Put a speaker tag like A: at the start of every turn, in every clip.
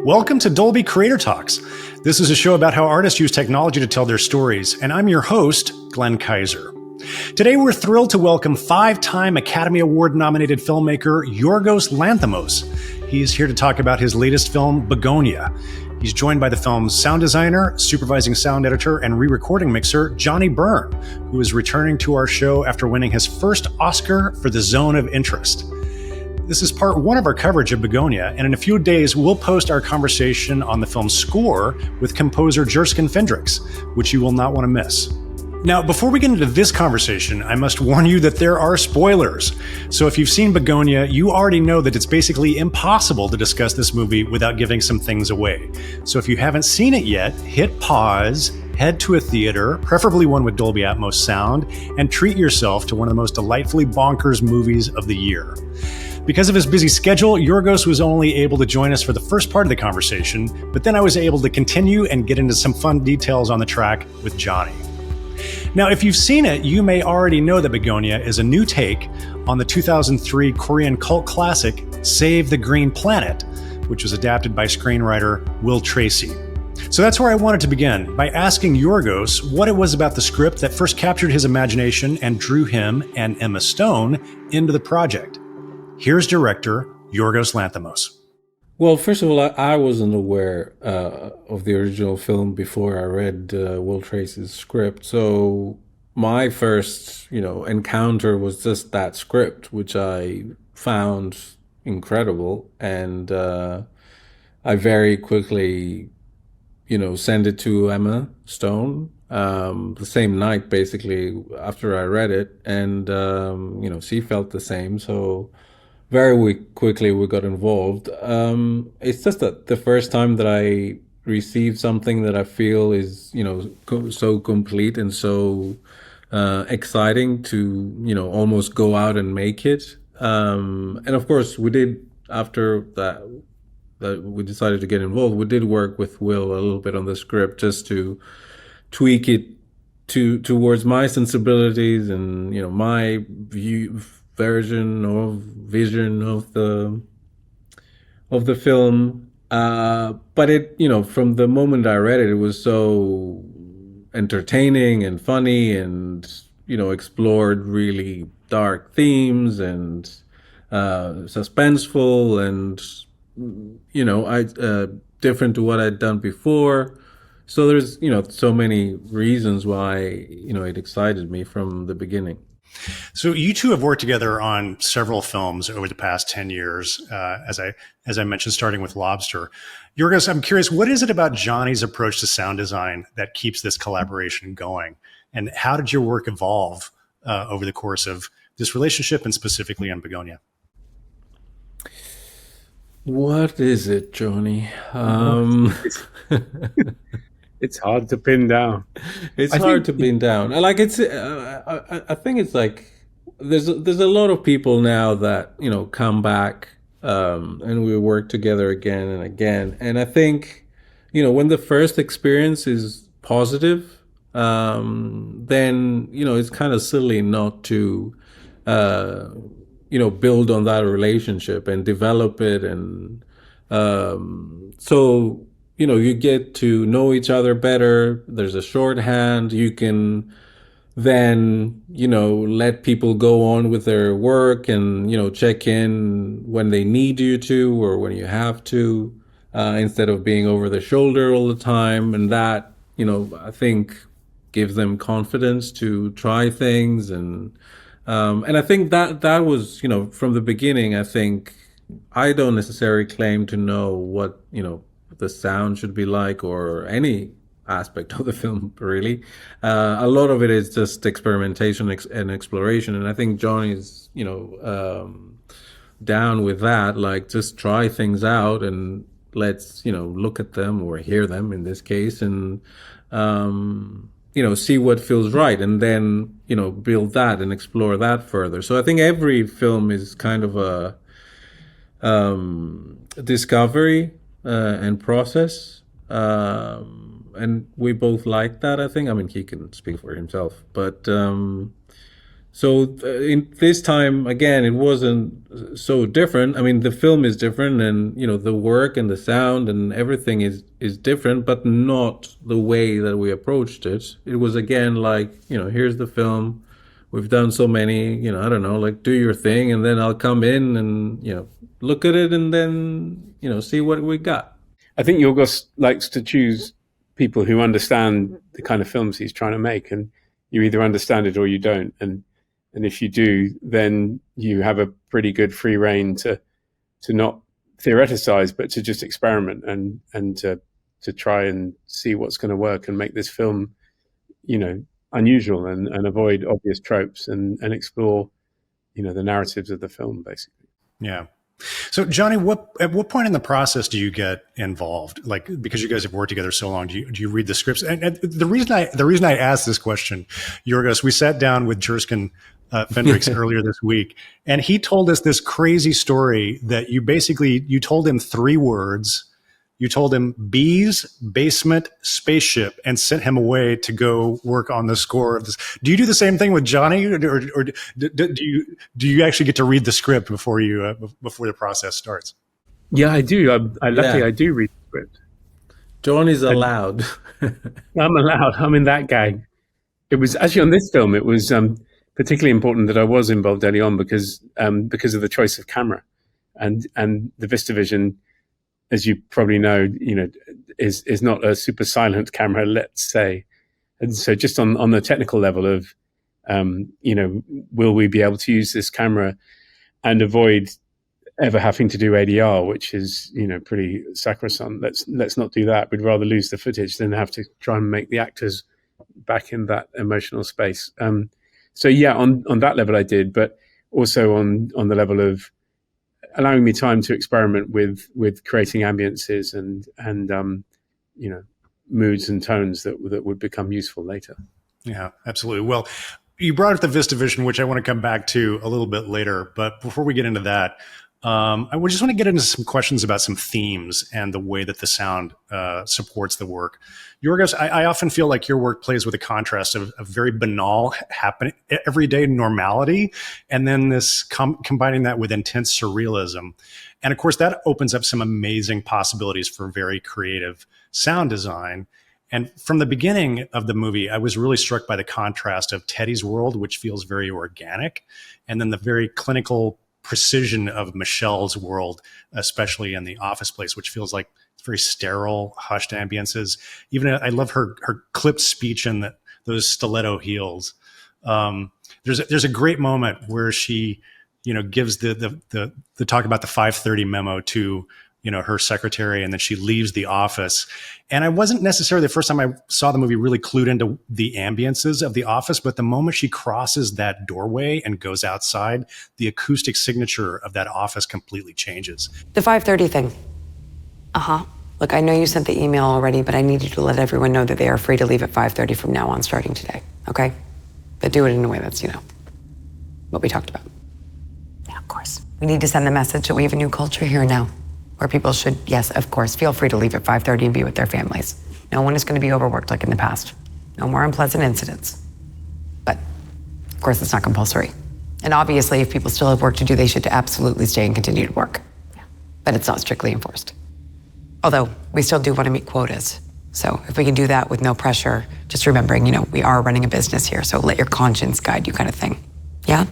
A: Welcome to Dolby Creator Talks. This is a show about how artists use technology to tell their stories, and I'm your host, Glenn Kaiser. Today, we're thrilled to welcome five-time Academy Award-nominated filmmaker Yorgos Lanthimos. He's here to talk about his latest film, Bugonia. He's joined by the film's sound designer, supervising sound editor, and re-recording mixer, Johnnie Burn, who is returning to our show after winning his first Oscar for The Zone of Interest. This is part one of our coverage of Bugonia, and in a few days, we'll post our conversation on the film's score with composer Jerskin Fendrix, which you will not want to miss. Now, before we get into this conversation, I must warn you that there are spoilers. So if you've seen Bugonia, you already know that it's basically impossible to discuss this movie without giving some things away. So if you haven't seen it yet, hit pause, head to a theater, preferably one with Dolby Atmos sound, and treat yourself to one of the most delightfully bonkers movies of the year. Because of his busy schedule, Yorgos was only able to join us for the first part of the conversation, but then I was able to continue and get into some fun details on the track with Johnnie. Now, if you've seen it, you may already know that Bugonia is a new take on the 2003 Korean cult classic, Save the Green Planet, which was adapted by screenwriter Will Tracy. So that's where I wanted to begin, by asking Yorgos what it was about the script that first captured his imagination and drew him and Emma Stone into the project. Here's director Yorgos Lanthimos.
B: Well, first of all, I wasn't aware of the original film before I read Will Tracy's script. So my first, encounter was just that script, which I found incredible. And I very quickly, sent it to Emma Stone the same night, basically, after I read it. And, she felt the same. So very quickly we got involved. It's just that the first time that I received something that I feel is, so complete and so exciting to, almost go out and make it. And of course we did, after that we decided to get involved, we did work with Will a little bit on the script just to tweak it towards my sensibilities and, my vision of the film, but it, from the moment I read it, it was so entertaining and funny, and explored really dark themes and suspenseful, and I different to what I'd done before. So there's so many reasons why it excited me from the beginning.
A: So you two have worked together on several films over the past 10 years, as I mentioned, starting with Lobster. Yorgos, I'm curious, what is it about Johnnie's approach to sound design that keeps this collaboration going? And how did your work evolve over the course of this relationship and specifically on Bugonia?
C: What is it, Johnnie?
D: It's hard to pin down.
B: It's hard to pin down. Like I think it's like there's a lot of people now that come back and we work together again and again. And I think when the first experience is positive, then it's kind of silly not to build on that relationship and develop it, and so. You get to know each other better. There's a shorthand. You can then, let people go on with their work and, check in when they need you to or when you have to, instead of being over the shoulder all the time. And that, I think gives them confidence to try things. And I think that was, from the beginning, I think I don't necessarily claim to know what, the sound should be like, or any aspect of the film, really. A lot of it is just experimentation and exploration, and I think Johnny's down with that, like just try things out and let's look at them or hear them in this case, and see what feels right, and then build that and explore that further. So I think every film is kind of a discovery and process, and we both like that, I think. I mean, he can speak for himself, but So in this time, again, it wasn't so different. I mean, the film is different, and the work and the sound and everything is different, but not the way that we approached it. It was again like, here's the film. We've done so many, I don't know, like do your thing, and then I'll come in and look at it, and then see what we got.
D: I think Yorgos likes to choose people who understand the kind of films he's trying to make, and you either understand it or you don't. And if you do, then you have a pretty good free rein to not theoreticize, but to just experiment and to try and see what's going to work and make this film, unusual and avoid obvious tropes and explore, the narratives of the film, basically.
A: Yeah. So, Johnny, at what point in the process do you get involved? Like, because you guys have worked together so long, do you read the scripts? And the reason I asked this question, Yorgos, we sat down with Jerskin Fendrix earlier this week, and he told us this crazy story that you told him 3 words. You told him bees, basement, spaceship, and sent him away to go work on the score of this. Do you do the same thing with Johnny, or do you actually get to read the script before the process starts?
D: Yeah, I do. I do read the script.
B: Johnny's allowed.
D: I'm allowed. I'm in that gang. It was actually on this film. It was particularly important that I was involved early on because of the choice of camera, and the VistaVision, as you probably know, is not a super silent camera, let's say. And so just on the technical level of, will we be able to use this camera and avoid ever having to do ADR, which is, pretty sacrosanct. Let's not do that. We'd rather lose the footage than have to try and make the actors back in that emotional space. So yeah, on that level I did, but also on the level of allowing me time to experiment with creating ambiences and moods and tones that would become useful later.
A: Yeah, absolutely. Well, you brought up the VistaVision, which I want to come back to a little bit later. But before we get into that, I would just want to get into some questions about some themes and the way that the sound supports the work. Yorgos, I often feel like your work plays with a contrast of very banal, happening everyday normality, and then this combining that with intense surrealism. And of course, that opens up some amazing possibilities for very creative sound design. And from the beginning of the movie, I was really struck by the contrast of Teddy's world, which feels very organic, and then the very clinical precision of Michelle's world, especially in the office place, which feels like it's very sterile, hushed ambiences. Even I love her clipped speech and those stiletto heels. There's a great moment where she, gives the talk about the 5:30 memo to her secretary, and then she leaves the office. And I wasn't necessarily, the first time I saw the movie, really clued into the ambiances of the office, but the moment she crosses that doorway and goes outside, the acoustic signature of that office completely changes.
E: The 5:30 thing. Look, I know you sent the email already, but I need you to let everyone know that they are free to leave at 5:30 from now on, starting today, okay? But do it in a way that's, what we talked about. Yeah, of course. We need to send the message that we have a new culture here now, where people should, yes, of course, feel free to leave at 5:30 and be with their families. No one is going to be overworked like in the past. No more unpleasant incidents. But, of course, it's not compulsory. And obviously, if people still have work to do, they should absolutely stay and continue to work. Yeah. But it's not strictly enforced. Although, we still do want to meet quotas. So if we can do that with no pressure, just remembering, we are running a business here, so let your conscience guide you kind of thing. Yeah?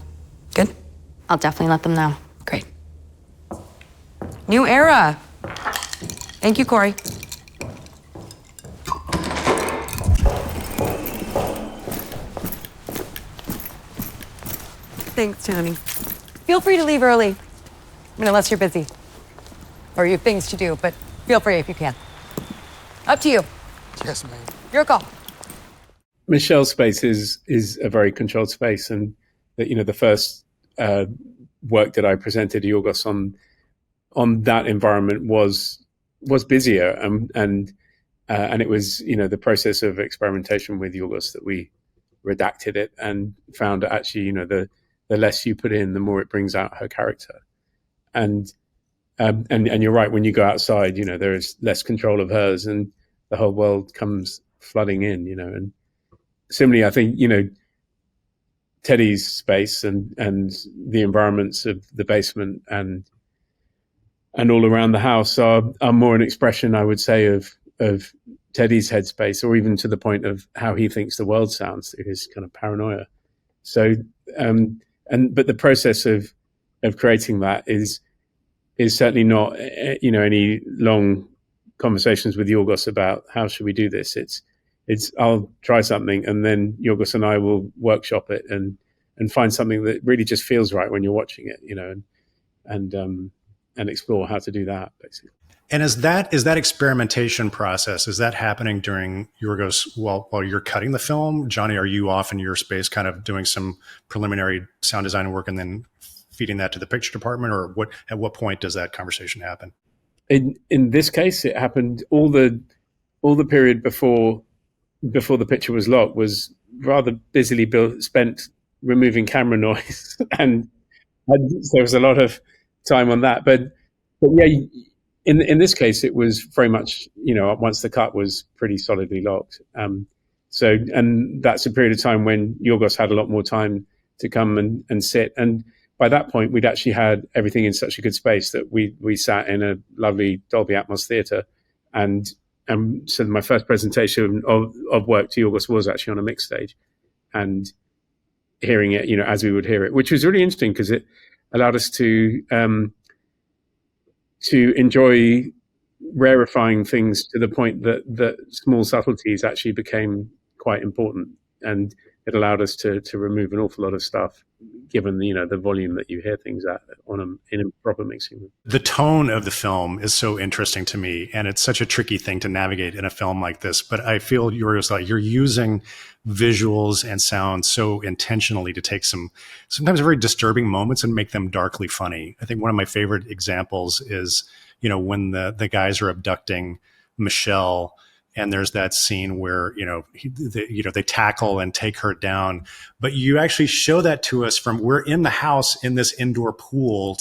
E: Good?
F: I'll definitely let them know.
E: Great. New era. Thank you, Corey. Thanks, Tony. Feel free to leave early. Unless you're busy. Or you have things to do, but feel free if you can. Up to you.
G: Yes, ma'am.
E: Your call.
D: Michelle's space is a very controlled space, and the first work that I presented to Yorgos on that environment was busier, and it was the process of experimentation with Yorgos that we redacted it and found that actually the less you put in, the more it brings out her character, and you're right, when you go outside, there is less control of hers, and the whole world comes flooding in, and similarly, I think Teddy's space and the environments of the basement and all around the house are more an expression, I would say, of Teddy's headspace, or even to the point of how he thinks the world sounds through his kind of paranoia. So, but the process of creating that is certainly not, any long conversations with Yorgos about how should we do this. It's I'll try something, and then Yorgos and I will workshop it and find something that really just feels right when you're watching it, and explore how to do that, basically.
A: And is that experimentation process, is that happening during Yorgos while you're cutting the film? Johnny, are you off in your space kind of doing some preliminary sound design work and then feeding that to the picture department, or at what point does that conversation happen?
D: In this case, it happened all the period before the picture was locked was rather busily spent removing camera noise, and there was a lot of time on that. But yeah, in this case, it was very much, once the cut was pretty solidly locked. So, and that's a period of time when Yorgos had a lot more time to come and sit. And by that point, we'd actually had everything in such a good space that we sat in a lovely Dolby Atmos theater. And so my first presentation of work to Yorgos was actually on a mix stage, and hearing it, as we would hear it, which was really interesting because it allowed us to enjoy rarefying things to the point that small subtleties actually became quite important, and it allowed us to remove an awful lot of stuff, given the volume that you hear things at in a proper mixing room.
A: The tone of the film is so interesting to me, and it's such a tricky thing to navigate in a film like this. But I feel you're using visuals and sound so intentionally to take sometimes very disturbing moments and make them darkly funny. I think one of my favorite examples is, when the guys are abducting Michelle, and there's that scene where, they tackle and take her down, but you actually show that to us from, we're in the house in this indoor pool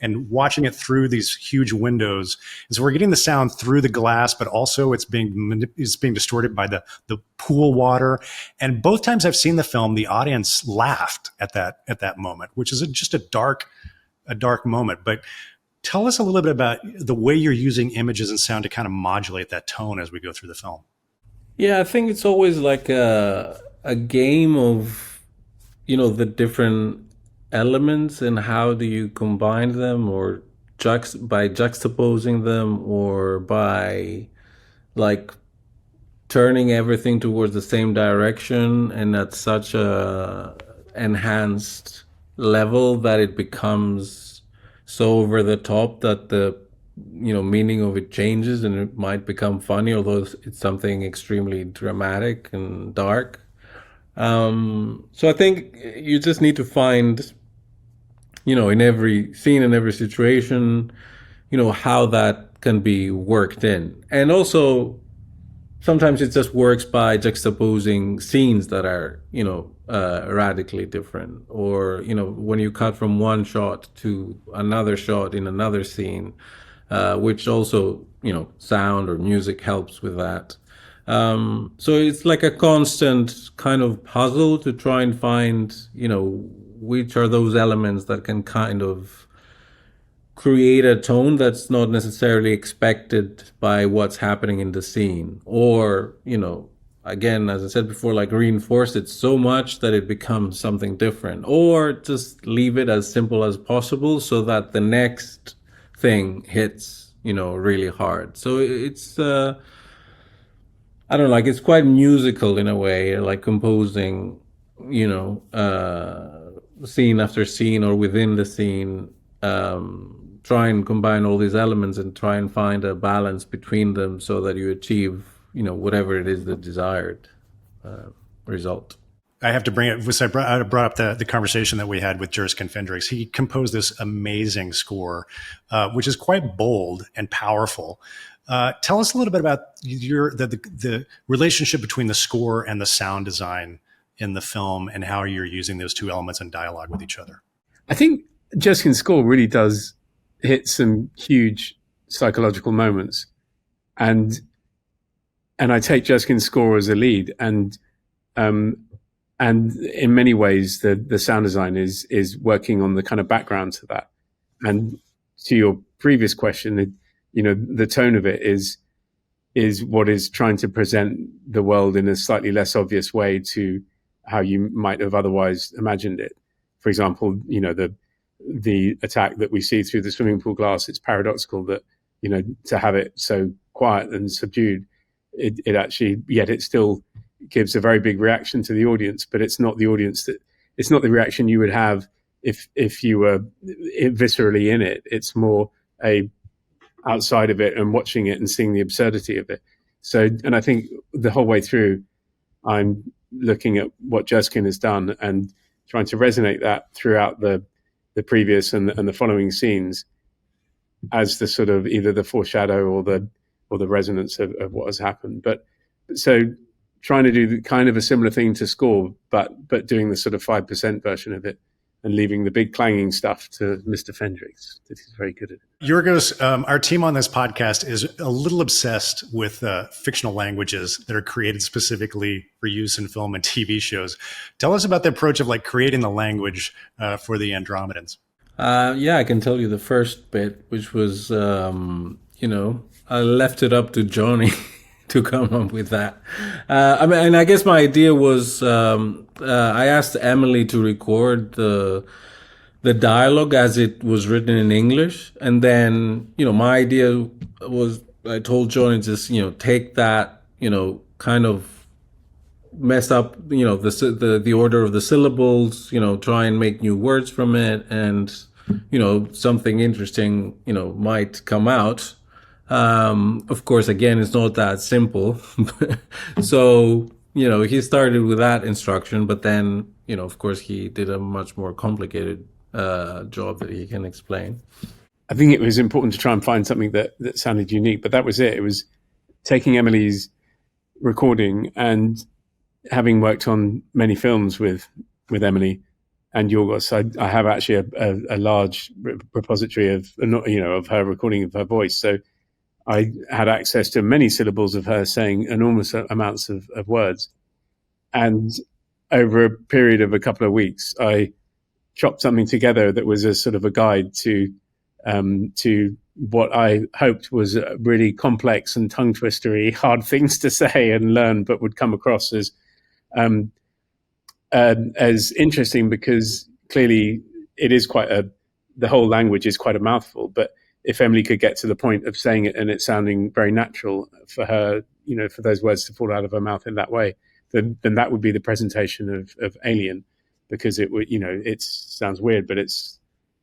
A: and watching it through these huge windows. And so we're getting the sound through the glass, but also it's being distorted by the pool water. And both times I've seen the film, the audience laughed at that moment, which is just a dark moment. But tell us a little bit about the way you're using images and sound to kind of modulate that tone as we go through the film.
B: Yeah, I think it's always like a game of, the different elements and how do you combine them, or by juxtaposing them, or by like turning everything towards the same direction and at such a enhanced level that it becomes so over the top that the meaning of it changes and it might become funny, although it's something extremely dramatic and dark. So I think you just need to find, in every scene, in every situation, how that can be worked in. And also sometimes it just works by juxtaposing scenes that are, radically different, or, when you cut from one shot to another shot in another scene, which also, sound or music helps with that. So it's like a constant kind of puzzle to try and find, which are those elements that can kind of create a tone that's not necessarily expected by what's happening in the scene, or, again, as I said before, like reinforce it so much that it becomes something different, or just leave it as simple as possible so that the next thing hits, really hard. So it's, I don't know, like it's quite musical in a way, like composing, scene after scene or within the scene, try and combine all these elements and try and find a balance between them so that you achieve, whatever it is the desired result.
A: I have to bring it. I brought up the conversation that we had with Juris Confendrix. He composed this amazing score, which is quite bold and powerful. Tell us a little bit about the relationship between the score and the sound design in the film, and how you're using those two elements in dialogue with each other.
D: I think Justin's score really does hit some huge psychological moments, and I take Justin's score as a lead, and and in many ways, the sound design is working on the kind of background to that. And to your previous question, the tone of it is what is trying to present the world in a slightly less obvious way to how you might have otherwise imagined it. For example, the attack that we see through the swimming pool glass, it's paradoxical that, to have it so quiet and subdued, it actually, yet it still gives a very big reaction to the audience, but it's not the reaction you would have if you were viscerally in it. It's more outside of it and watching it and seeing the absurdity of it. So, and I think the whole way through, I'm looking at what Justin has done and trying to resonate that throughout the previous and the following scenes as the sort of either the foreshadow or the resonance of what has happened. But so trying to do kind of a similar thing to score, but doing the sort of 5% version of it and leaving the big clanging stuff to Mr. Fendrix. He's very good at it.
A: Yorgos, our team on this podcast is a little obsessed with fictional languages that are created specifically for use in film and TV shows. Tell us about the approach of creating the language for the Andromedans.
B: Yeah, I can tell you the first bit, which was, I left it up to Johnny to come up with that. And I guess my idea was, I asked Emily to record the dialogue as it was written in English. And then, my idea was, I told Johnny just, take that, kind of mess up, the order of the syllables, try and make new words from it. And, something interesting, might come out. Of course, again, it's not that simple. So, he started with that instruction, but then, of course, he did a much more complicated job that he can explain.
D: I think it was important to try and find something that sounded unique, but that was it. It was taking Emily's recording, and having worked on many films with Emily and Yorgos, I have actually a large repository of her recording of her voice. So I had access to many syllables of her saying enormous amounts of words. And over a period of a couple of weeks, I chopped something together that was a sort of a guide to what I hoped was really complex and tongue twistery, hard things to say and learn, but would come across as interesting, because clearly it is the whole language is quite a mouthful. But if Emily could get to the point of saying it and it sounding very natural for her, for those words to fall out of her mouth in that way, then that would be the presentation of Alien, because it would, it sounds weird, but it's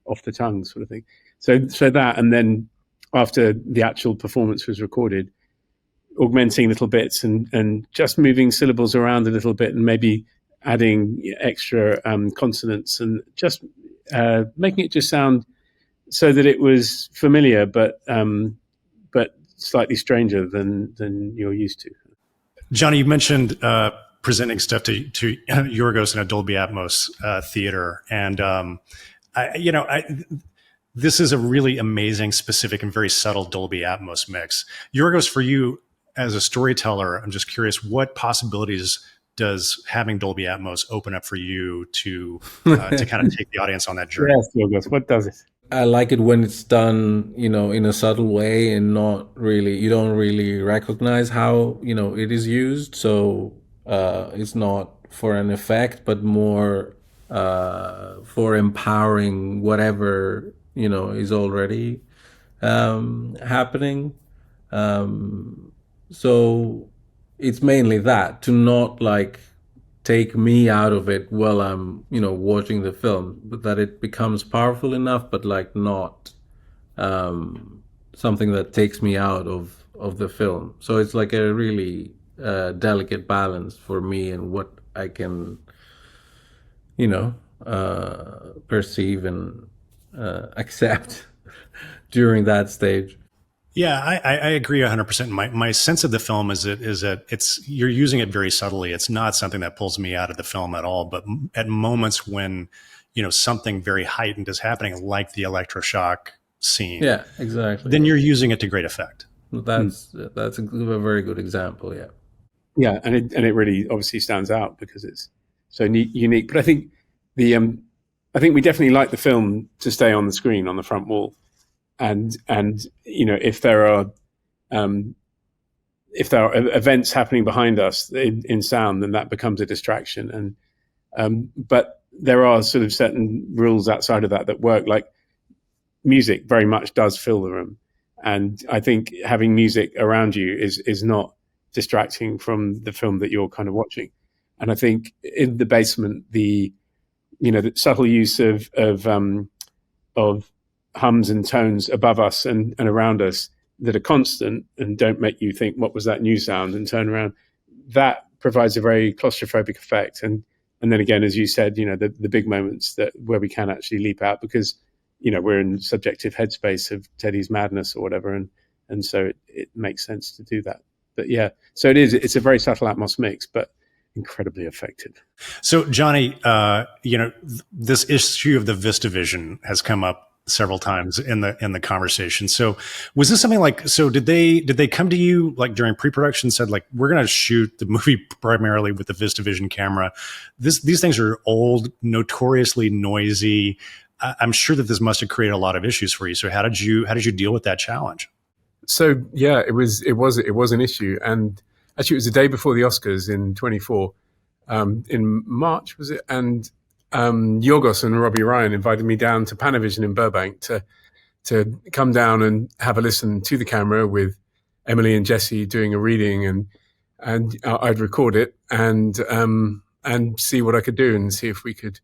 D: off the tongue sort of thing. So that, and then after the actual performance was recorded, augmenting little bits and just moving syllables around a little bit and maybe adding extra consonants and just making it just sound so that it was familiar, but slightly stranger than you're used to.
A: Johnny, you mentioned presenting stuff to Yorgos in a Dolby Atmos theater, and this is a really amazing, specific, and very subtle Dolby Atmos mix. Yorgos, for you as a storyteller, I'm just curious, what possibilities does having Dolby Atmos open up for you to kind of take the audience on that journey?
D: Yes, Yorgos, what does it?
B: I like it when it's done, in a subtle way and you don't really recognize how, it is used. So it's not for an effect, but more for empowering whatever, is already happening. So it's mainly that, to not take me out of it while I'm, watching the film, but that it becomes powerful enough, but not something that takes me out of the film. So it's a really delicate balance for me and what I can, perceive and accept during that stage.
A: Yeah, I agree 100%. My sense of the film is that you're using it very subtly. It's not something that pulls me out of the film at all. But at moments when, something very heightened is happening, like the electroshock scene.
B: Yeah, exactly.
A: Then you're using it to great effect.
B: That's a very good example. Yeah.
D: Yeah, and it really obviously stands out because unique. But I think I think we definitely like the film to stay on the screen on the front wall, and if there are events happening behind us in sound, then that becomes a distraction. But there are sort of certain rules outside of that work, like music very much does fill the room. And I think having music around you is not distracting from the film that you're kind of watching. And I think in the basement, the subtle use of hums and tones above us and around us that are constant and don't make you think, what was that new sound, and turn around, that provides a very claustrophobic effect. And then again, as you said, the big moments where we can actually leap out because we're in subjective headspace of Teddy's madness or whatever, and so it makes sense to do that. But yeah, so it's a very subtle Atmos mix, but incredibly effective.
A: So Johnny, this issue of the VistaVision has come up several times in the conversation. So was this something like, so did they come to you like during pre-production and said like, we're going to shoot the movie primarily with the VistaVision camera? These things are old, notoriously noisy. I'm sure that this must have created a lot of issues for you. So how did you deal with that challenge?
G: So yeah, it was an issue. And actually it was the day before the Oscars in 24, in March, was it? And Yorgos and Robbie Ryan invited me down to Panavision in Burbank to come down and have a listen to the camera with Emily and Jesse doing a reading, and I'd record it and see what I could do and see if we could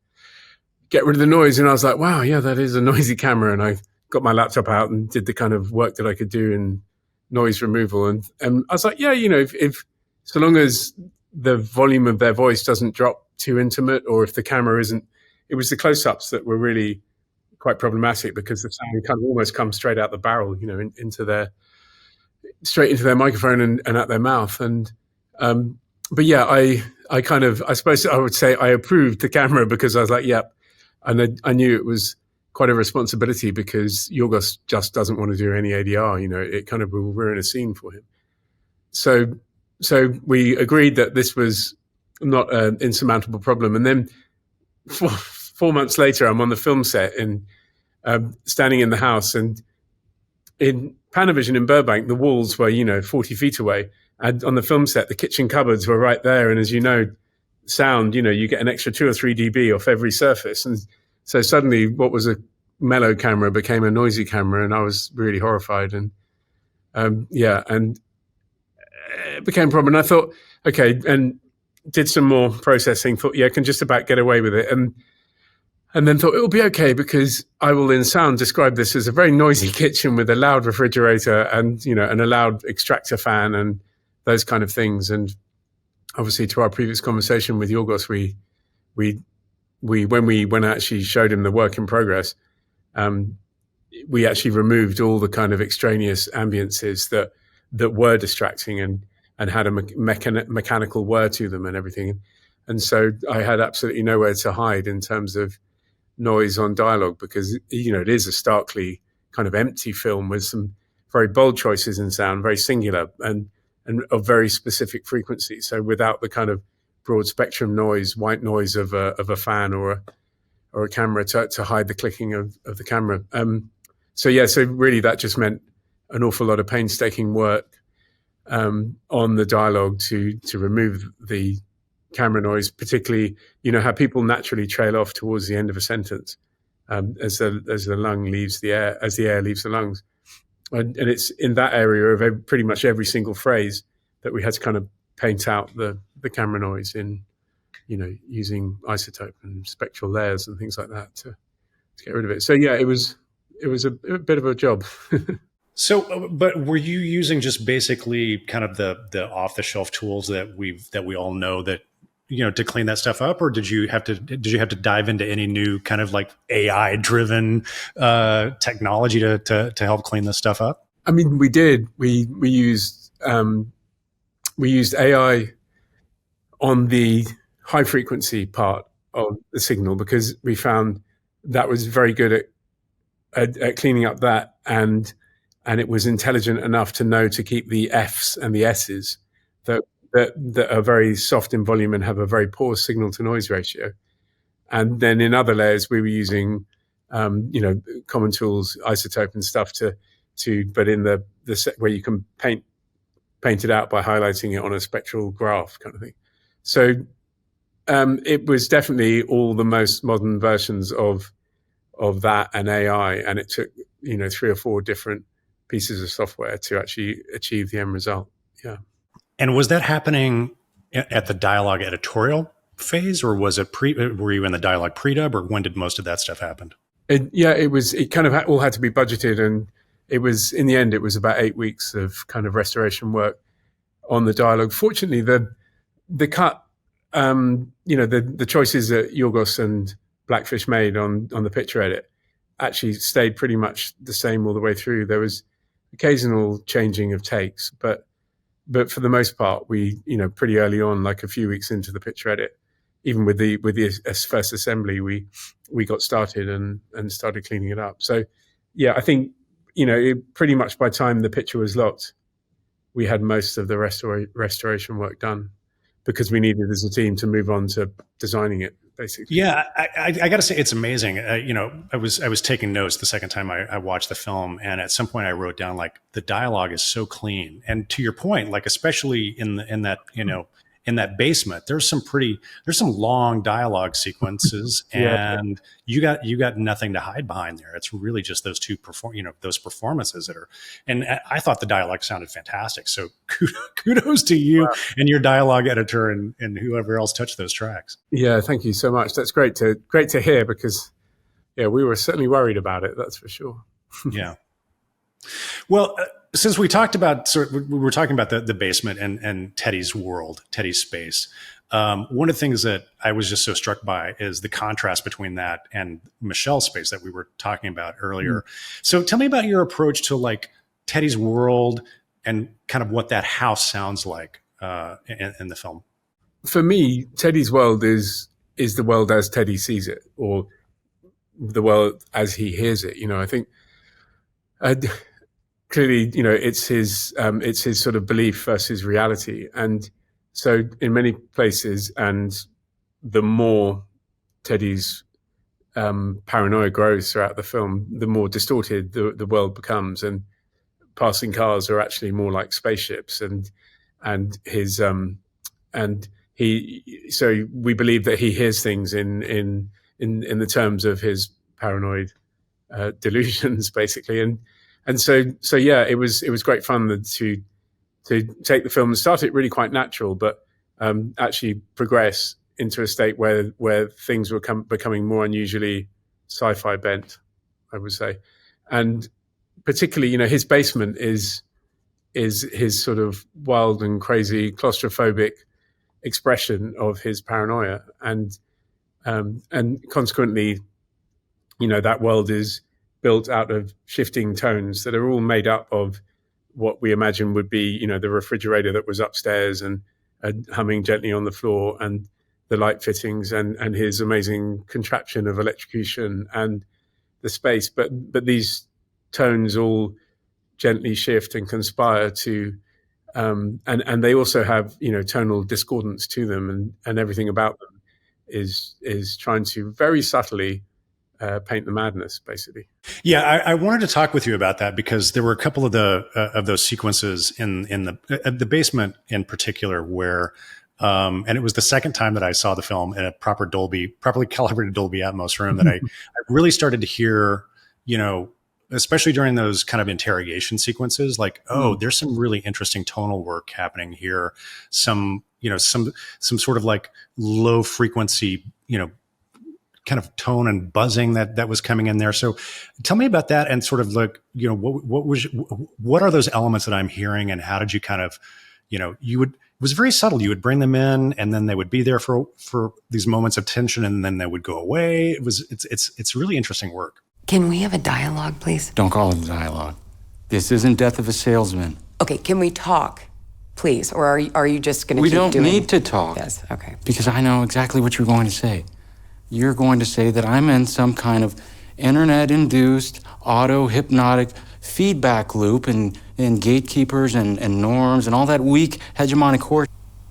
G: get rid of the noise. And I was like, wow, yeah, that is a noisy camera. And I got my laptop out and did the kind of work that I could do in noise removal. And I was like, yeah, if so long as the volume of their voice doesn't drop too intimate, or if the camera isn't, it was the close-ups that were really quite problematic because the sound kind of almost comes straight out the barrel, straight into their microphone and at their mouth. And but yeah, I suppose I would say I approved the camera because I was like, yep. And I knew it was quite a responsibility because Yorgos just doesn't want to do any ADR, it kind of will ruin a scene for him. So we agreed that this was not an insurmountable problem. And then 4 months later, I'm on the film set and standing in the house, and in Panavision in Burbank, the walls were, 40 feet away. And on the film set, the kitchen cupboards were right there. And as you know, sound, you get an extra 2 or 3 dB off every surface. And so suddenly what was a mellow camera became a noisy camera, and I was really horrified. And and it became a problem. And I thought, okay, and did some more processing, thought, yeah, I can just about get away with it. And then thought it'll be okay because I will in sound describe this as a very noisy kitchen with a loud refrigerator and, and a loud extractor fan and those kind of things. And obviously to our previous conversation with Yorgos, when I actually showed him the work in progress, we actually removed all the kind of extraneous ambiances that were distracting and had a mechanical whir to them and everything. And so I had absolutely nowhere to hide in terms of noise on dialogue because, it is a starkly kind of empty film with some very bold choices in sound, very singular and of very specific frequency. So without the kind of broad spectrum noise, white noise of a fan or a camera to hide the clicking of the camera. So really that just meant an awful lot of painstaking work on the dialogue to remove the camera noise, particularly, how people naturally trail off towards the end of a sentence as the lung leaves the air, as the air leaves the lungs. And it's in that area of pretty much every single phrase that we had to kind of paint out the camera noise in, using isotope and spectral layers and things like that to get rid of it. So yeah, it was a bit of a job.
A: So, but were you using just basically kind of the off-the-shelf tools that we all know that, to clean that stuff up, or did you have to dive into any new kind of like AI-driven technology to help clean this stuff up?
G: I mean, we did. We used AI on the high frequency part of the signal because we found that was very good at cleaning up that and it was intelligent enough to know to keep the Fs and the S's that that are very soft in volume and have a very poor signal to noise ratio. And then in other layers, we were using, common tools, isotope and stuff but in the set where you can paint it out by highlighting it on a spectral graph kind of thing. So it was definitely all the most modern versions of that and AI, and it took 3 or 4 different pieces of software to actually achieve the end result. Yeah.
A: And was that happening at the dialogue editorial phase, or was it were you in the dialogue pre-dub, or when did most of that stuff happen?
G: It kind of all had to be budgeted, and it was, in the end, it was about 8 weeks of kind of restoration work on the dialogue. Fortunately, the cut, the choices that Yorgos and Blackfish made on the picture edit actually stayed pretty much the same all the way through. There was occasional changing of takes, but for the most part, we, pretty early on, like a few weeks into the picture edit, even with the first assembly, we got started and started cleaning it up. So, yeah, I think, pretty much by the time the picture was locked, we had most of the restoration work done, because we needed as a team to move on to designing it, basically.
A: Yeah, I got to say, it's amazing. I was taking notes the second time I watched the film, and at some point I wrote down, like, the dialogue is so clean. And to your point, like, especially in that in that basement, there's some long dialogue sequences, and you got nothing to hide behind there. It's really just those two those performances that are, and I thought the dialogue sounded fantastic. So kudos to you and your dialogue editor and whoever else touched those tracks.
G: Yeah, thank you so much. That's great to hear, because we were certainly worried about it. That's for sure.
A: Yeah. Well, since we talked about, we were talking about the basement and Teddy's world, Teddy's space. One of the things that I was just so struck by is the contrast between that and Michelle's space that we were talking about earlier. So tell me about your approach to, like, Teddy's world and kind of what that house sounds like in the film.
G: For me, Teddy's world is the world as Teddy sees it, or the world as he hears it. I think clearly, it's his sort of belief versus reality. And so in many places, and the more Teddy's paranoia grows throughout the film, the more distorted the world becomes, and passing cars are actually more like spaceships, and his and he, so we believe that he hears things in the terms of his paranoid delusions, basically. And so yeah, it was great fun to take the film and start it really quite natural, but actually progress into a state where things were becoming more unusually sci-fi bent, I would say. And particularly, his basement is his sort of wild and crazy claustrophobic expression of his paranoia, and consequently, that world is built out of shifting tones that are all made up of what we imagine would be, the refrigerator that was upstairs and humming gently on the floor, and the light fittings, and his amazing contraption of electrocution and the space. But these tones all gently shift and conspire to, and they also have, tonal discordance to them, and everything about them is trying to very subtly paint the madness, basically.
A: Yeah, I wanted to talk with you about that, because there were a couple of those sequences in the basement in particular where, and it was the second time that I saw the film in a properly calibrated Dolby Atmos room, that I really started to hear, especially during those kind of interrogation sequences, like, there's some really interesting tonal work happening here. Some sort of like low frequency, kind of tone and buzzing that was coming in there. So tell me about that, and sort of like, what are those elements that I'm hearing, and how did you kind of, it was very subtle. You would bring them in, and then they would be there for these moments of tension, and then they would go away. It's really interesting work.
E: Can we have a dialogue, please?
H: Don't call it a dialogue. This isn't Death of a Salesman.
E: Okay, can we talk, please? Or are you just going to keep doing...
H: We don't need to talk.
E: Yes, okay.
H: Because I know exactly what you're going to say. You're going to say that I'm in some kind of internet-induced, auto-hypnotic feedback loop, and gatekeepers and norms and all that weak hegemonic horse.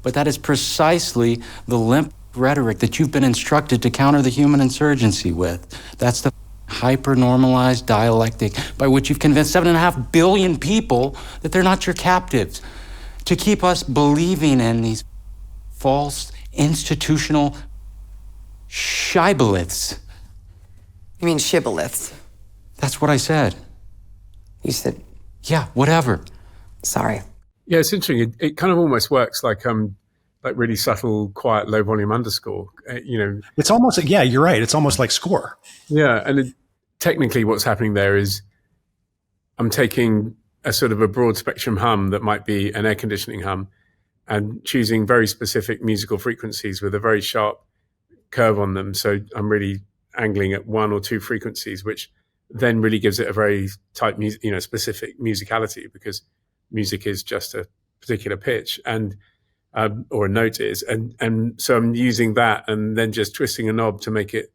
H: But that is precisely the limp rhetoric that you've been instructed to counter the human insurgency with. That's the hyper-normalized dialectic by which you've convinced 7.5 billion people that they're not your captives, to keep us believing in these false institutional shibboleths.
E: You mean shibboleths?
H: That's what I said.
E: You said...
H: Yeah, whatever.
E: Sorry.
G: Yeah, it's interesting. It kind of almost works like really subtle, quiet, low volume underscore.
A: It's almost, yeah, you're right. It's almost like score.
G: Yeah, and technically what's happening there is I'm taking a sort of a broad spectrum hum that might be an air conditioning hum and choosing very specific musical frequencies with a very sharp curve on them. So I'm really angling at one or two frequencies, which then really gives it a very tight, specific musicality, because music is just a particular pitch and or a note is, and so I'm using that and then just twisting a knob to make it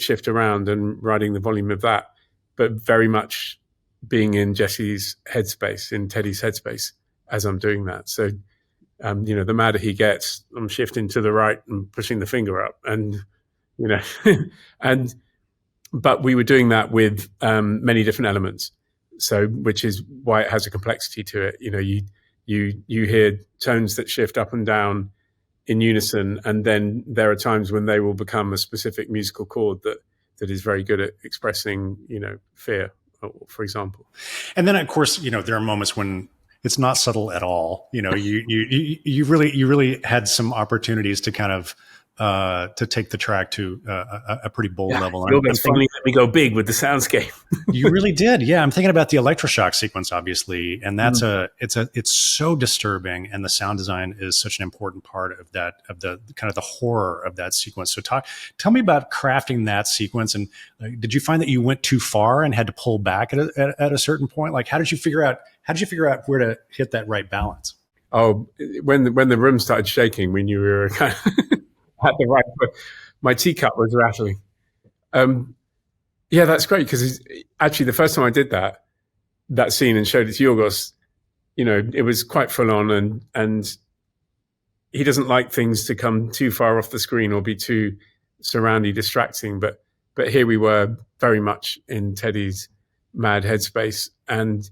G: shift around and riding the volume of that, but very much being in Jesse's headspace, in Teddy's headspace as I'm doing that. So, the madder he gets, I'm shifting to the right and pushing the finger up, and but we were doing that with many different elements. So, which is why it has a complexity to it. You hear tones that shift up and down in unison, and then there are times when they will become a specific musical chord that is very good at expressing, fear, for example.
A: And then, of course, there are moments when it's not subtle at all. You really had some opportunities to kind of to take the track to a pretty bold level.
G: Yorgos finally let me go big with the soundscape.
A: You really did. Yeah. I'm thinking about the electroshock sequence, obviously. And that's it's so disturbing. And the sound design is such an important part of that, of the kind of the horror of that sequence. So tell me about crafting that sequence. And did you find that you went too far and had to pull back at a certain point? Like, how did you figure out where to hit that right balance?
G: Oh, when the room started shaking, we knew we were kind of at the right point. My teacup was rattling. Yeah, that's great, because actually the first time I did that scene and showed it to Yorgos, it was quite full on, and he doesn't like things to come too far off the screen or be too surroundy, distracting. But here we were very much in Teddy's mad headspace, and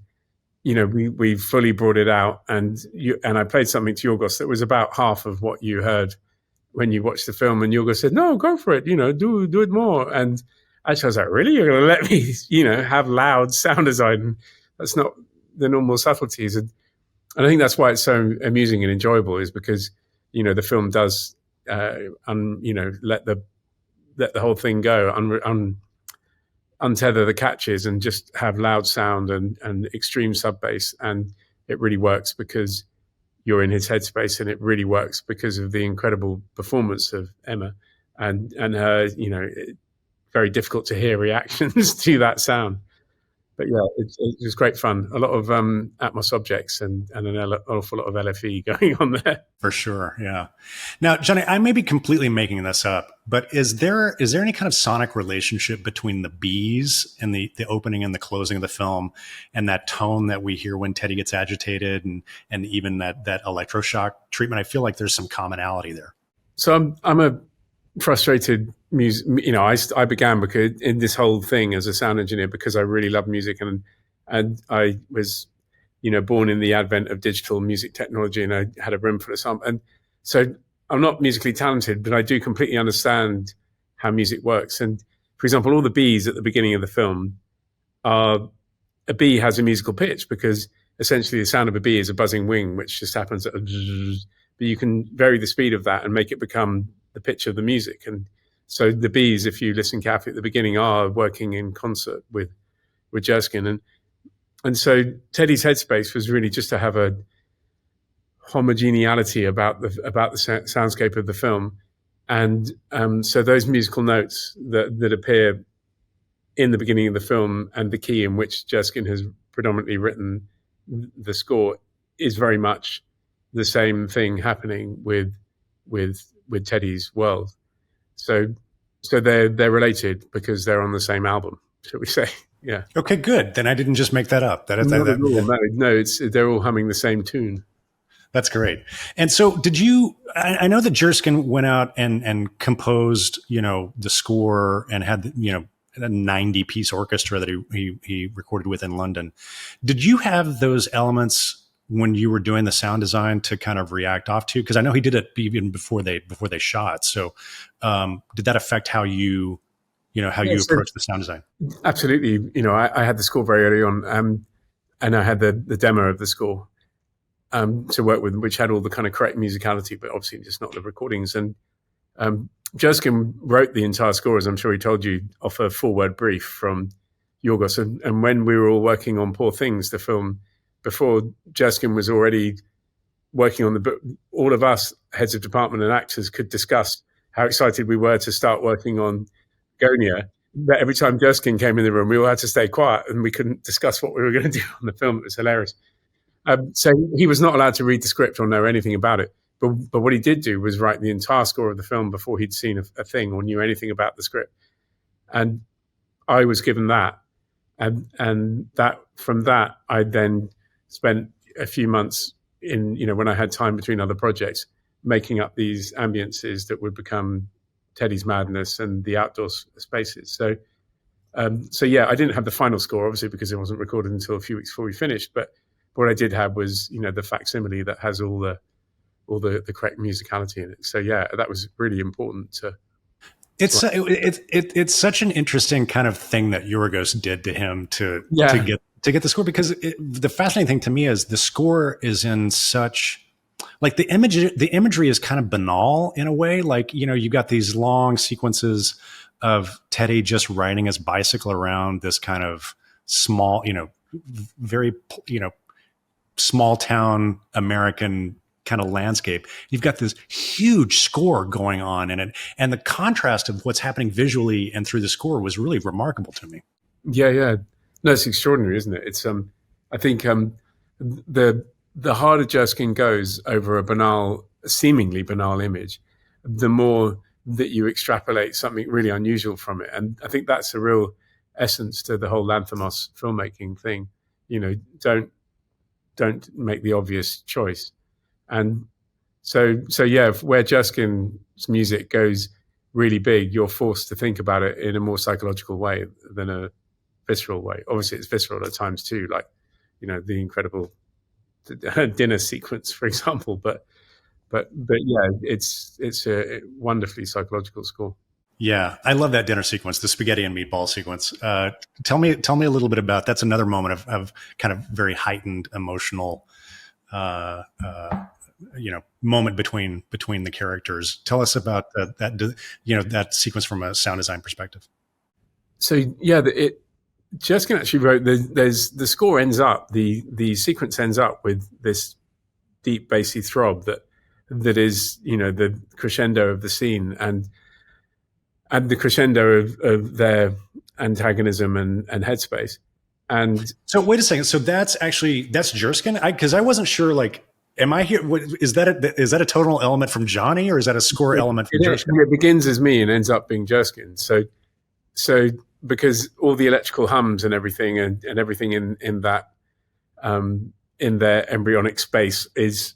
G: we fully brought it out, and I played something to Yorgos that was about half of what you heard when you watched the film, and Yorgos said, "No, go for it. Do it more." And actually, I was like, "Really? You're going to let me, have loud sound design? That's not the normal subtleties." And I think that's why it's so amusing and enjoyable, is because the film does, let the whole thing go, untether the catches, and just have loud sound and extreme sub bass, and it really works because you're in his headspace, and it really works because of the incredible performance of Emma and her, very difficult to hear reactions to that sound. But yeah, it was great fun. A lot of Atmos objects and an awful lot of LFE going on there.
A: For sure, yeah. Now, Johnny, I may be completely making this up, but is there any kind of sonic relationship between the bees and the opening and the closing of the film, and that tone that we hear when Teddy gets agitated, and even that electroshock treatment? I feel like there's some commonality there.
G: So I'm a frustrated music. I began because in this whole thing as a sound engineer because I really love music, and I was born in the advent of digital music technology, and I had a room full of sound, and so I'm not musically talented, but I do completely understand how music works. And for example, all the bees at the beginning of the film a bee has a musical pitch, because essentially the sound of a bee is a buzzing wing, which just happens at but you can vary the speed of that and make it become the pitch of the music. And so the bees, if you listen carefully at the beginning, are working in concert with Jerskin. And so Teddy's headspace was really just to have a homogeneity about the soundscape of the film. And so those musical notes that appear in the beginning of the film, and the key in which Jerskin has predominantly written the score, is very much the same thing happening with Teddy's world. So they're related because they're on the same album, shall we say? Yeah.
A: Okay, good. Then I didn't just make that up.
G: No, they're all humming the same tune.
A: That's great. And so did you, I know that Jerskin went out and composed, the score and had, a 90-piece orchestra that he recorded with in London. Did you have those elements when you were doing the sound design to kind of react off to? Because I know he did it even before they shot. So did that affect how you approach the sound design?
G: Absolutely. I had the score very early on, and I had the demo of the score to work with, which had all the kind of correct musicality, but obviously just not the recordings. And Jerskin wrote the entire score, as I'm sure he told you, off a 4-word brief from Yorgos. And when we were all working on Poor Things, the film, before Jerskin was already working on the book, all of us heads of department and actors could discuss how excited we were to start working on Bugonia. But every time Jerskin came in the room, we all had to stay quiet and we couldn't discuss what we were going to do on the film. It was hilarious. So he was not allowed to read the script or know anything about it. But what he did do was write the entire score of the film before he'd seen a thing or knew anything about the script. And I was given that. And that from that, I then spent a few months when I had time between other projects, making up these ambiences that would become Teddy's Madness and the outdoor spaces. So yeah, I didn't have the final score, obviously, because it wasn't recorded until a few weeks before we finished. But what I did have was, the facsimile that has all the correct musicality in it. So yeah, that was really important to.
A: It's such an interesting kind of thing that Yorgos did to him to get the score, because the fascinating thing to me is the score is in such, like, the imagery is kind of banal in a way. Like, you got these long sequences of Teddy just riding his bicycle around this kind of small, very, small town American kind of landscape. You've got this huge score going on in it, and the contrast of what's happening visually and through the score was really remarkable to me.
G: Yeah. No, it's extraordinary, isn't it? It's I think the harder Jerskin goes over a seemingly banal image, the more that you extrapolate something really unusual from it. And I think that's a real essence to the whole Lanthimos filmmaking thing. Don't make the obvious choice. And so yeah, where Jerskin's music goes really big, you're forced to think about it in a more psychological way than a visceral way. Obviously, it's visceral at times too, like the incredible dinner sequence, for example. But yeah, it's a wonderfully psychological score.
A: Yeah, I love that dinner sequence, the spaghetti and meatball sequence. Tell me a little bit about. That's another moment of kind of very heightened emotional, moment between the characters. Tell us about that sequence from a sound design perspective.
G: So yeah, Jerskin actually wrote the score ends up, the sequence ends up with this deep bassy throb that is the crescendo of the scene and the crescendo of their antagonism and headspace. And
A: so wait a second, so that's Jerskin? Because I wasn't sure, like, am I here? Is that a tonal element from Johnny, or is that a score element from Jerskin?
G: It begins as me and ends up being Jerskin. So because all the electrical hums and everything and everything in that in their embryonic space is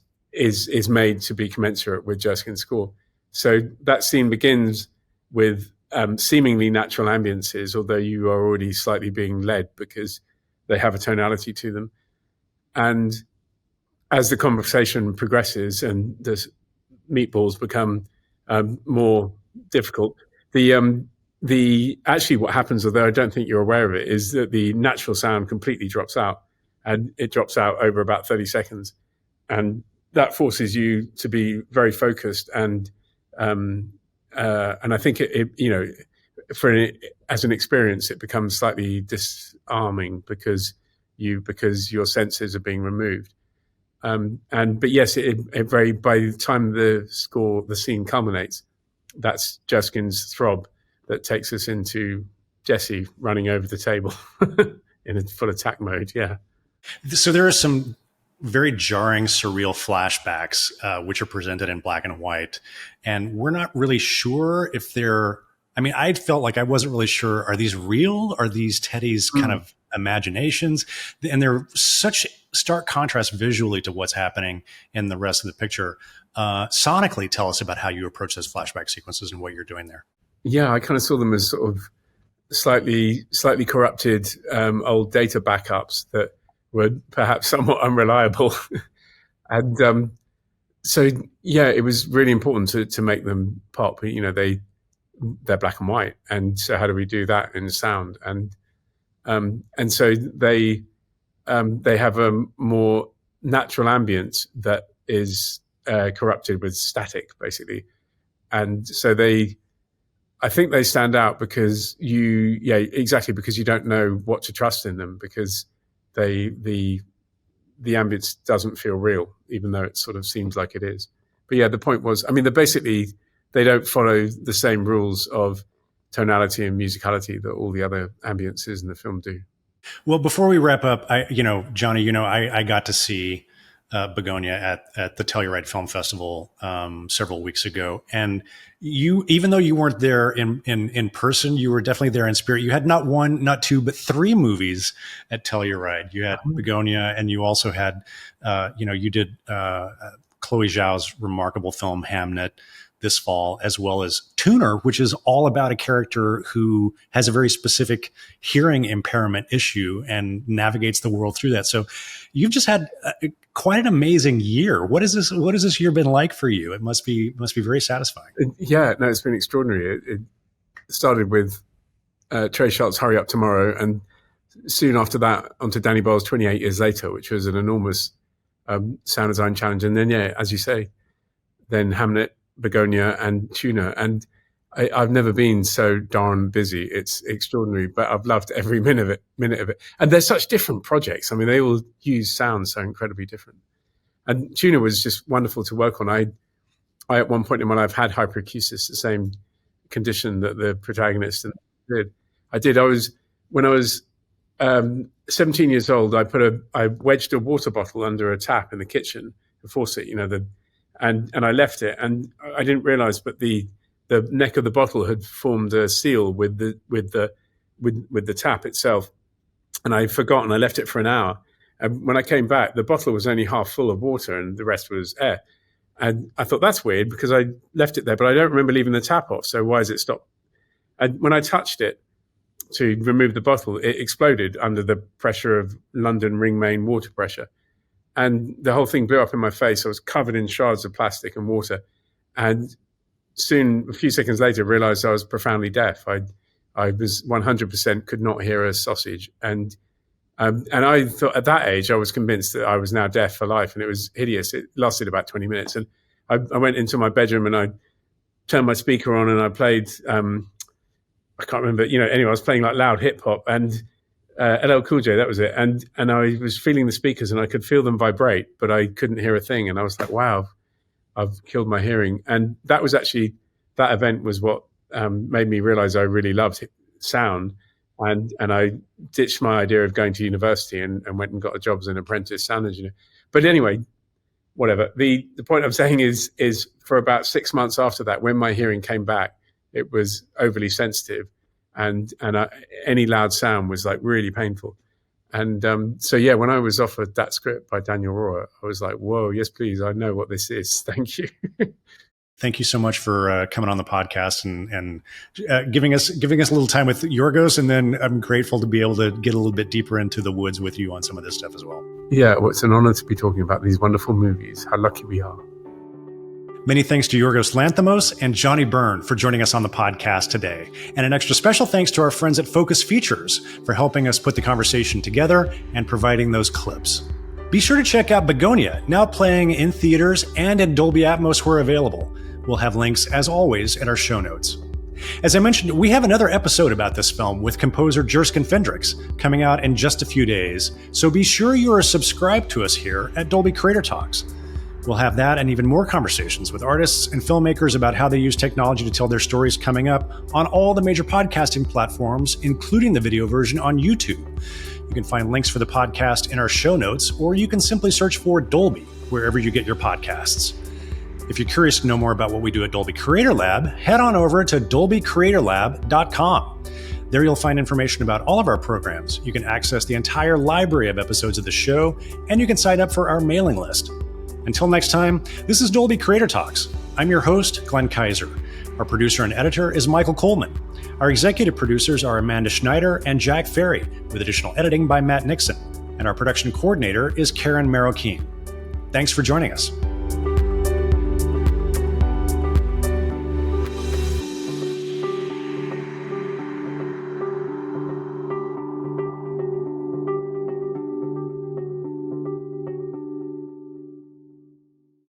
G: made to be commensurate with Jerskin's score. So that scene begins with seemingly natural ambiences, although you are already slightly being led because they have a tonality to them. And as the conversation progresses and the meatballs become more difficult, actually what happens, although I don't think you're aware of it, is that the natural sound completely drops out, and it drops out over about 30 seconds. And that forces you to be very focused and I think as an experience, it becomes slightly disarming because your senses are being removed. But yes, by the time the scene culminates, that's Jerskin's throb that takes us into Jesse running over the table in a full attack mode. Yeah.
A: So there are some very jarring, surreal flashbacks, which are presented in black and white. And we're not really sure if I felt like I wasn't really sure. Are these real? Are these Teddy's kind of imaginations. And they're such stark contrast visually to what's happening in the rest of the picture. Sonically, tell us about how you approach those flashback sequences and what you're doing there.
G: Yeah, I kind of saw them as sort of slightly corrupted old data backups that were perhaps somewhat unreliable. And so, yeah, it was really important to make them pop. You know, they're black and white. And so how do we do that in sound? And so they have a more natural ambience that is corrupted with static, basically. And so I think they stand out because because you don't know what to trust in them, because the ambience doesn't feel real, even though it sort of seems like it is. But yeah, the point was, I mean, they don't follow the same rules of tonality and musicality that all the other ambiences in the film do.
A: Well, before we wrap up, Johnny, I got to see Bugonia at the Telluride Film Festival several weeks ago, and even though you weren't there in person, you were definitely there in spirit. You had not one, not two, but three movies at Telluride. You had Bugonia, and you also had, you did Chloe Zhao's remarkable film Hamnet this fall, as well as Tuner, which is all about a character who has a very specific hearing impairment issue and navigates the world through that. So you've just had quite an amazing year. What is this year been like for you? It must be very satisfying.
G: Yeah, no, it's been extraordinary. It started with Trey Sharp's Hurry Up Tomorrow, and soon after that onto Danny Boyle's 28 Years Later, which was an enormous sound design challenge. And then, yeah, as you say, then Hamnet, Bugonia, and Tuner. And I've never been so darn busy. It's extraordinary, but I've loved every minute of it. And they're such different projects. I mean, they all use sounds so incredibly different. And Tuner was just wonderful to work on. I at one point in my life had hyperacusis, the same condition that the protagonist did. When I was 17 years old, I wedged a water bottle under a tap in the kitchen, the faucet, and I left it, and I didn't realize, but the neck of the bottle had formed a seal with the tap itself, and I forgot, and I left it for an hour. And when I came back, the bottle was only half full of water, and the rest was air. And I thought, that's weird, because I left it there, but I don't remember leaving the tap off. So why has it stopped? And when I touched it to remove the bottle, it exploded under the pressure of London ring main water pressure. And the whole thing blew up in my face. I was covered in shards of plastic and water. And soon, a few seconds later, realized I was profoundly deaf. I was 100% could not hear a sausage. And I thought at that age, I was convinced that I was now deaf for life. And it was hideous. It lasted about 20 minutes. And I went into my bedroom and I turned my speaker on and I played, I can't remember, anyway, I was playing like loud hip hop and LL Cool J, that was it. And I was feeling the speakers and I could feel them vibrate, but I couldn't hear a thing. And I was like, wow, I've killed my hearing. And that event was what made me realize I really loved sound. And I ditched my idea of going to university and went and got a job as an apprentice sound engineer. But anyway, whatever. The point I'm saying is for about 6 months after that, when my hearing came back, it was overly sensitive. And any loud sound was like really painful. And so, yeah, when I was offered that script by Daniel Rohr, I was like, whoa, yes, please. I know what this is. Thank you.
A: Thank you so much for coming on the podcast and giving us a little time with Yorgos. And then I'm grateful to be able to get a little bit deeper into the woods with you on some of this stuff as well.
G: Yeah, well, it's an honor to be talking about these wonderful movies. How lucky we are.
A: Many thanks to Yorgos Lanthimos and Johnnie Burn for joining us on the podcast today. And an extra special thanks to our friends at Focus Features for helping us put the conversation together and providing those clips. Be sure to check out Bugonia, now playing in theaters and in Dolby Atmos where available. We'll have links, as always, at our show notes. As I mentioned, we have another episode about this film with composer Jerskin Fendrix coming out in just a few days, so be sure you are subscribed to us here at Dolby Creator Talks. We'll have that and even more conversations with artists and filmmakers about how they use technology to tell their stories coming up on all the major podcasting platforms, including the video version on YouTube. You can find links for the podcast in our show notes, or you can simply search for Dolby wherever you get your podcasts. If you're curious to know more about what we do at Dolby Creator Lab, head on over to dolbycreatorlab.com. There you'll find information about all of our programs. You can access the entire library of episodes of the show, and you can sign up for our mailing list. Until next time, this is Dolby Creator Talks. I'm your host, Glenn Kaiser. Our producer and editor is Michael Coleman. Our executive producers are Amanda Schneider and Jack Ferry, with additional editing by Matt Nixon. And our production coordinator is Karen Marroquin. Thanks for joining us.